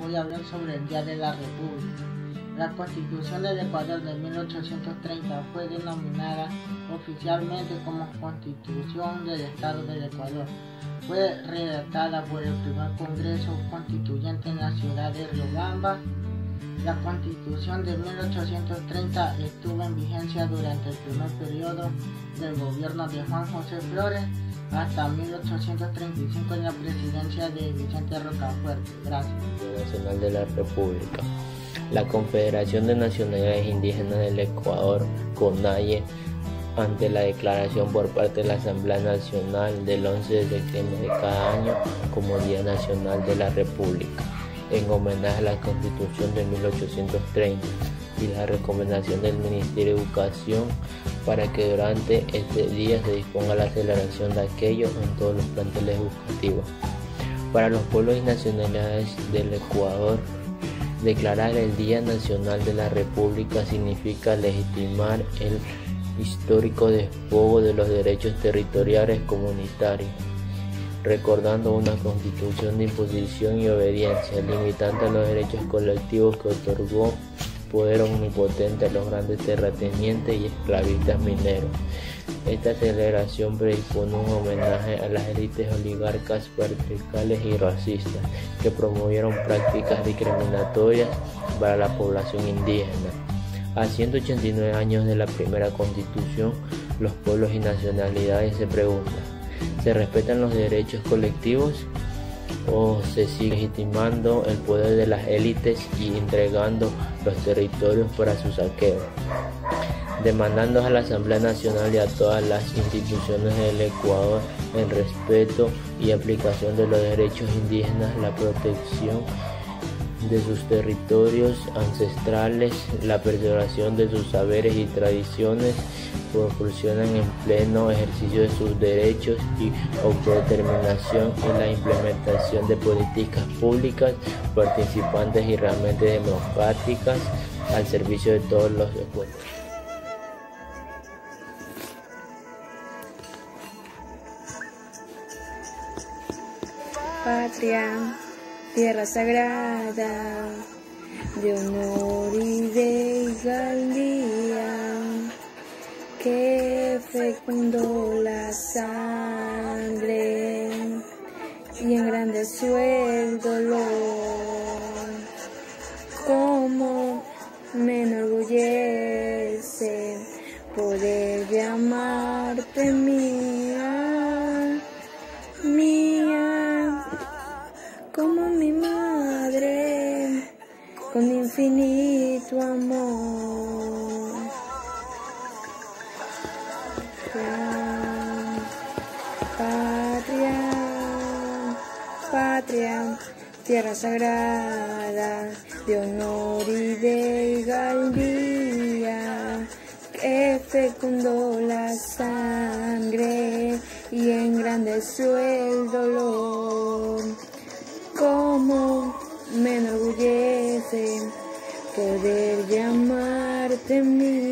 voy a hablar sobre el Día de la República. La Constitución del Ecuador de 1830 fue denominada oficialmente como Constitución del Estado del Ecuador. Fue redactada por el primer Congreso Constituyente en la ciudad de Riobamba. La Constitución de 1830 estuvo en vigencia durante el primer periodo del gobierno de Juan José Flores hasta 1835 en la presidencia de Vicente Rocafuerte. Gracias. Nacional de la República. La Confederación de Nacionalidades Indígenas del Ecuador, CONAIE, ante la declaración por parte de la Asamblea Nacional del 11 de septiembre de cada año como Día Nacional de la República, en homenaje a la Constitución de 1830 y la recomendación del Ministerio de Educación para que durante este día se disponga la celebración de aquello en todos los planteles educativos. Para los pueblos y nacionalidades del Ecuador, declarar el Día Nacional de la República significa legitimar el histórico despojo de los derechos territoriales comunitarios, recordando una constitución de imposición y obediencia, limitante a los derechos colectivos que otorgó poder omnipotente a los grandes terratenientes y esclavistas mineros. Esta celebración predispone un homenaje a las élites oligarcas, patriarcales y racistas que promovieron prácticas discriminatorias para la población indígena. A 189 años de la primera Constitución, los pueblos y nacionalidades se preguntan: ¿se respetan los derechos colectivos o se sigue legitimando el poder de las élites y entregando los territorios para su saqueo? Demandando a la Asamblea Nacional y a todas las instituciones del Ecuador el respeto y aplicación de los derechos indígenas, la protección de sus territorios ancestrales, la preservación de sus saberes y tradiciones, proporcionan en pleno ejercicio de sus derechos y autodeterminación y la implementación de políticas públicas participantes y realmente democráticas al servicio de todos los pueblos. Patria, tierra sagrada, de honor y de hidalguía, que fecundó la sangre y engrandeció el dolor. Cómo me enorgullece poder llamarte mía, mía, como mi madre, con infinito amor. Patria, patria, tierra sagrada, de honor y de hidalguía, que fecundó la sangre y engrandeció el dolor. Cómo me enorgullece poder llamarte mía.